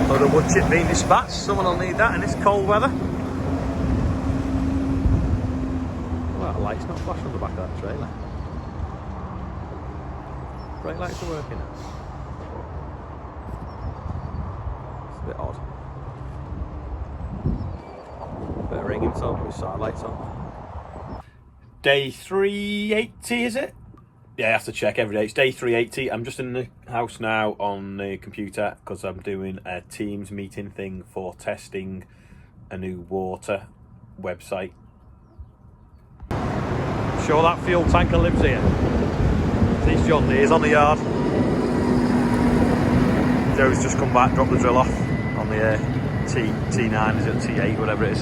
Load of wood chip being dispatched. Someone will need that in this cold weather. Well, that light's not flashing on the back of that trailer. Brake lights are working. It's a bit odd. Better ringing tone, with side lights on. Day 380, is it? Yeah, I have to check every day. It's day 380. I'm just in the house now on the computer because I'm doing a Teams meeting thing for testing a new water website. Sure that fuel tanker lives here. There's John Deere's on the yard. Joe's just come back, dropped the drill off on the T9, is it T8, whatever it is.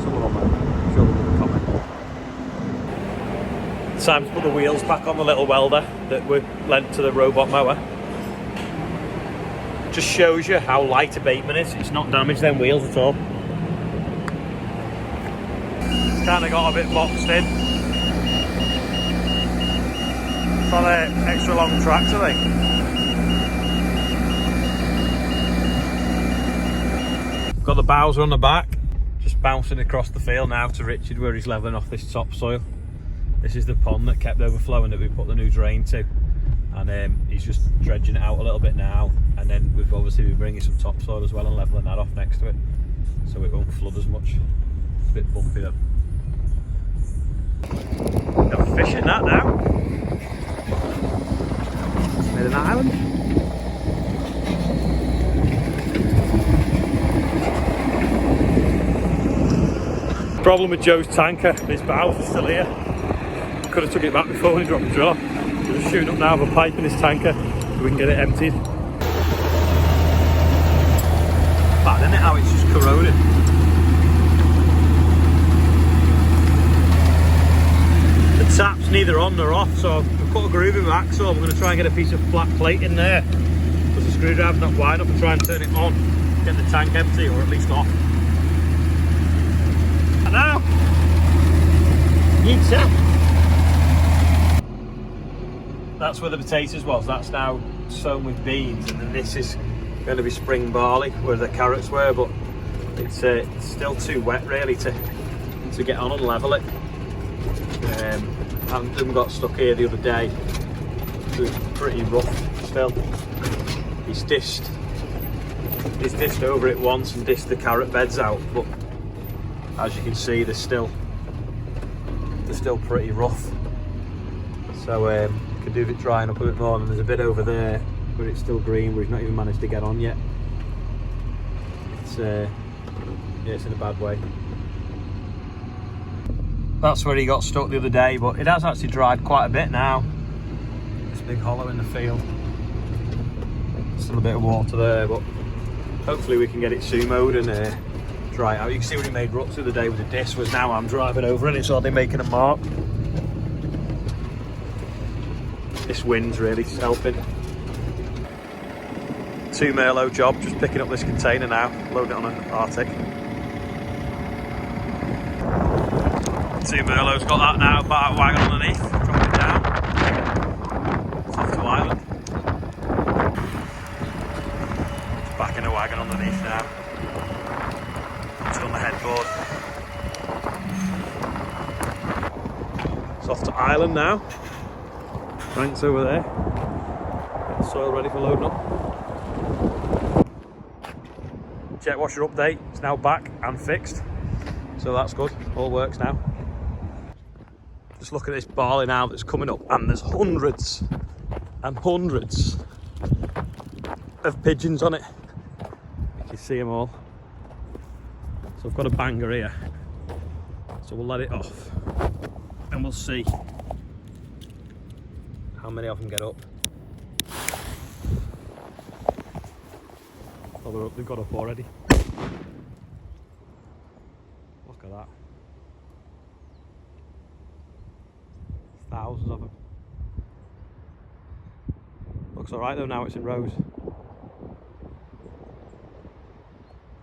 Someone on there, sure they'll comment. Time to put the wheels back on the little welder that were lent to the robot mower. Just shows you how light abatement is. It's not damaged them wheels at all. It's kind of got a bit boxed in. It's on an extra long tracks, I think. Got the Bowser on the back, just bouncing across the field now to Richard where he's levelling off this topsoil. This is the pond that kept overflowing that we put the new drain to, and he's just dredging it out a little bit now, and then we've obviously been bringing some topsoil as well and levelling that off next to it so it won't flood as much. It's a bit bumpy though. Got fish in that now. Made an island. Problem with Joe's tanker, his valves are still here. Could have took it back before when he dropped the drill. We're just shooting up now with a pipe in his tanker so we can get it emptied. Bad, isn't it, how it's just corroded? The tap's neither on nor off, so I've put a groove in my axle. I'm going to try and get a piece of flat plate in there because the screwdriver's not wide enough, and try and turn it on, get the tank empty or at least off. And now, yeet out. That's where the potatoes was. That's now sown with beans, and then this is going to be spring barley where the carrots were, but it's still too wet really to get on and level it. Hampton got stuck here the other day. It was pretty rough still. He's dished over it once and dished the carrot beds out, but as you can see they're still pretty rough. So could do with it drying up a bit more, and there's a bit over there where it's still green where he's not even managed to get on yet. It's yeah, it's in a bad way. That's where he got stuck the other day, but it has actually dried quite a bit now. This big hollow in the field. Still a bit of water there, but hopefully we can get it sumoed and dry it out. You can see when he made ruts the other day with the disc, was now I'm driving over and it's already making a mark. This wind's really helping. 2 Merlo job, just picking up this container now, loading it on an Arctic. 2 Merlo's got that now, bar wagon underneath, drop it down. It's off to Ireland. It's back in the wagon underneath now. It's on the headboard. It's off to Ireland now. Frank's over there. Get the soil ready for loading up. Jet washer update, it's now back and fixed. So that's good, all works now. Just look at this barley now that's coming up, and there's hundreds and hundreds of pigeons on it. You can see them all. So I've got a banger here. So we'll let it off and we'll see how many of them get up. Oh, they're up, they've got up already. Look at that. Thousands of them. Looks alright though, now it's in rows.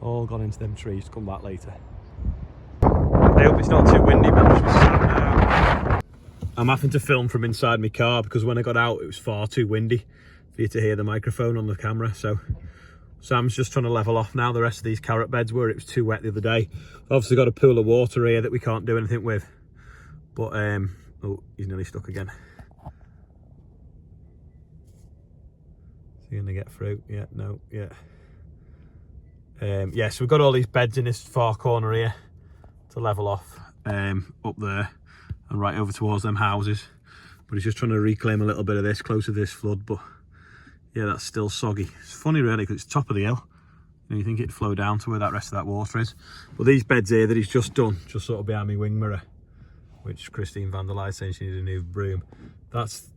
All gone into them trees to come back later. I hope it's not too windy, but I'm just sat now. I'm having to film from inside my car because when I got out it was far too windy for you to hear the microphone on the camera, so Sam's just trying to level off now the rest of these carrot beds where it was too wet the other day. Obviously got a pool of water here that we can't do anything with. But, oh, he's nearly stuck again. Is he going to get through? Yeah, no, yeah. Yeah, so we've got all these beds in this far corner here to level off, up there and right over towards them houses. But he's just trying to reclaim a little bit of this closer to this flood, but yeah, that's still soggy. It's funny really, because it's top of the hill. You think it'd flow down to where that rest of that water is. But these beds here that he's just done, just sort of behind my wing mirror, which Christine vandalised saying she needed a new broom. That's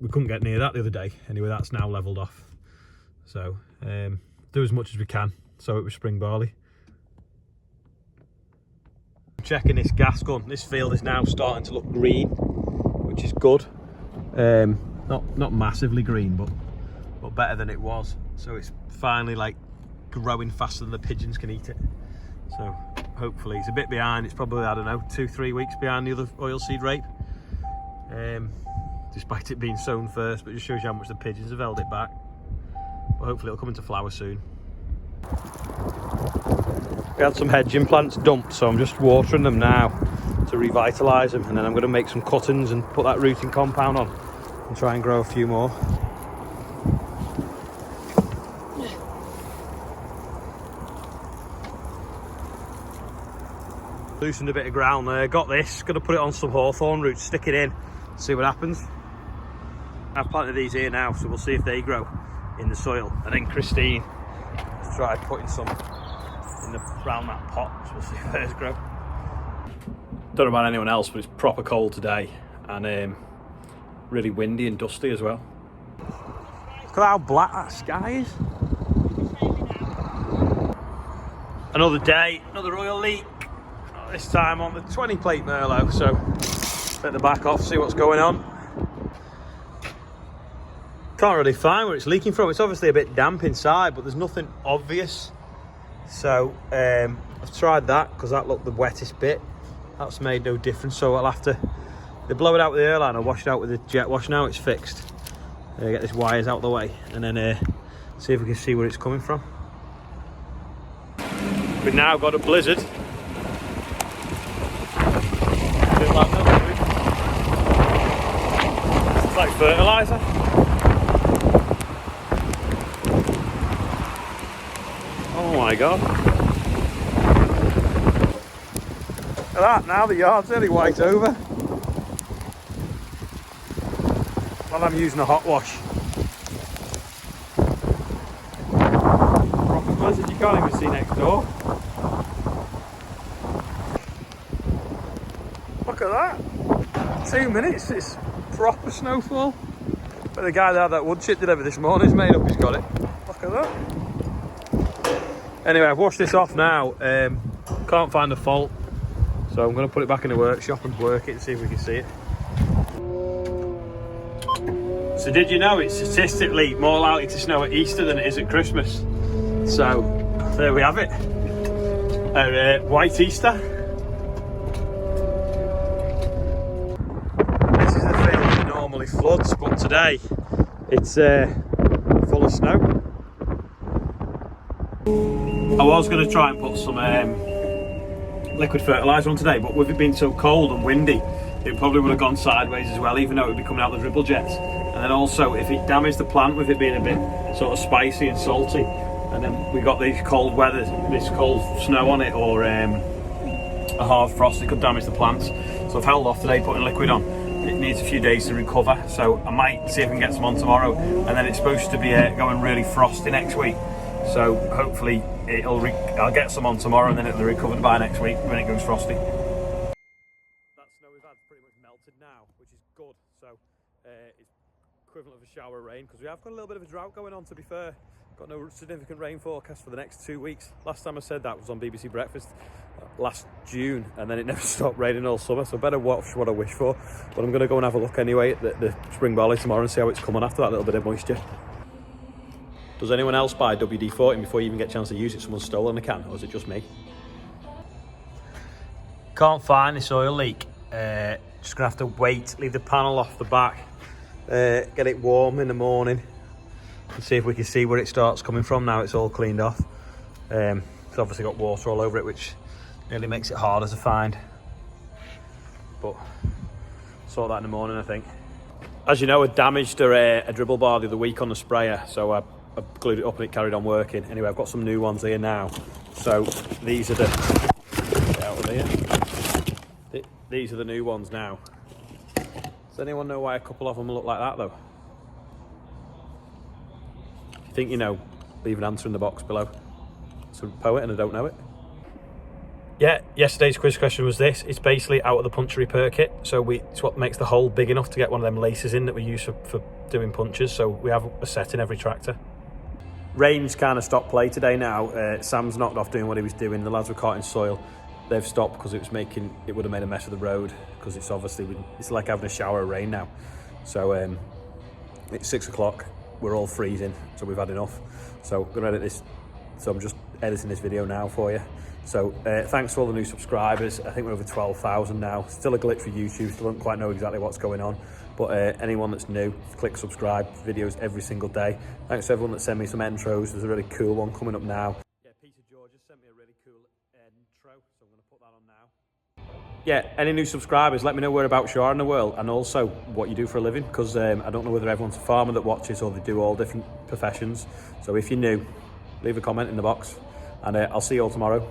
we couldn't get near that the other day. Anyway, that's now levelled off. So do as much as we can. So it was spring barley. Checking this gas gun. This field is now starting to look green, which is good. Not massively green, but better than it was. So it's finally like growing faster than the pigeons can eat it. So hopefully it's a bit behind. It's probably, I don't know, 2-3 weeks behind the other oilseed rape. Despite it being sown first, but it just shows you how much the pigeons have held it back. But hopefully it'll come into flower soon. We had some hedging plants dumped, so I'm just watering them now to revitalise them, and then I'm going to make some cuttings and put that rooting compound on and try and grow a few more. Loosened a bit of ground there, got this, going to put it on some hawthorn roots, stick it in, see what happens. I've planted these here now, so we'll see if they grow in the soil. And then Christine has tried putting some around that pot, so we'll see if theirs grow. Don't know about anyone else, but it's proper cold today, and really windy and dusty as well. Look at how black that sky is. Another day, another oil leak. This time on the 20 plate Merlo, so let the back off, see what's going on. Can't really find where it's leaking from. It's obviously a bit damp inside, but there's nothing obvious. So I've tried that because that looked the wettest bit. That's made no difference, so I'll have to blow it out with the airline or wash it out with the jet wash. Now it's fixed. Get these wires out of the way and then see if we can see where it's coming from. We've now got a blizzard. Like it's like fertiliser. Oh my god. Look at that, now the yard's nearly white over. While I'm using a hot wash. Proper blizzard, you can't even see next door. Look at that. 2 minutes, it's proper snowfall. But the guy that had that wood chip delivered this morning's made up he's got it. Look at that. Anyway, I've washed this off now. Can't find the fault. So I'm going to put it back in the workshop and work it and see if we can see it. So did you know it's statistically more likely to snow at Easter than it is at Christmas? So there we have it. White Easter. Floods, but today it's full of snow. I was going to try and put some liquid fertiliser on today, but with it being so cold and windy, it probably would have gone sideways as well, even though it would be coming out the dribble jets. And then also, if it damaged the plant with it being a bit sort of spicy and salty, and then we got these cold weather, this cold snow on it, or a hard frost, it could damage the plants. So I've held off today putting liquid on. It needs a few days to recover, so I might see if I can get some on tomorrow, and then it's supposed to be going really frosty next week, so hopefully I'll get some on tomorrow and then it'll be recovered by next week when it goes frosty. That snow we've had pretty much melted now, which is good, so it's equivalent of a shower of rain, because we have got a little bit of a drought going on, to be fair. Got no significant rain forecast for the next 2 weeks. Last time I said that was on BBC Breakfast last June, and then it never stopped raining all summer, so better watch what I wish for. But I'm going to go and have a look anyway at the spring barley tomorrow and see how it's coming after that little bit of moisture. Does anyone else buy WD-40 before you even get a chance to use it? Someone's stolen a can, or is it just me? Can't find this oil leak. Just going to have to wait, leave the panel off the back, get it warm in the morning, and see if we can see where it starts coming from now it's all cleaned off. It's obviously got water all over it, which nearly makes it harder to find. But sort that in the morning, I think. As you know, I damaged a dribble bar the other week on the sprayer, so I glued it up and it carried on working. Anyway, I've got some new ones here now. So these are the... Get out of here. These are the new ones now. Does anyone know why a couple of them look like that, though? If you think you know, leave an answer in the box below. It's a poet and I don't know it. Yeah, yesterday's quiz question was this. It's basically out of the puncher repair kit. So it's what makes the hole big enough to get one of them laces in that we use for doing punches. So we have a set in every tractor. Rain's kind of stopped play today now. Sam's knocked off doing what he was doing. The lads were caught in soil. They've stopped because it would have made a mess of the road, because it's like having a shower of rain now. So it's 6 o'clock. We're all freezing, so we've had enough. So I'm gonna edit this. So I'm just editing this video now for you. So thanks to all the new subscribers. I think we're over 12,000 now. Still a glitch for YouTube. Still don't quite know exactly what's going on. But anyone that's new, click subscribe. Videos every single day. Thanks to everyone that sent me some intros. There's a really cool one coming up now. Yeah, Peter George just sent me a really cool intro, so I'm going to put that on now. Yeah, any new subscribers, let me know whereabouts you are in the world, and also what you do for a living, because I don't know whether everyone's a farmer that watches or they do all different professions. So if you're new, leave a comment in the box, and I'll see you all tomorrow.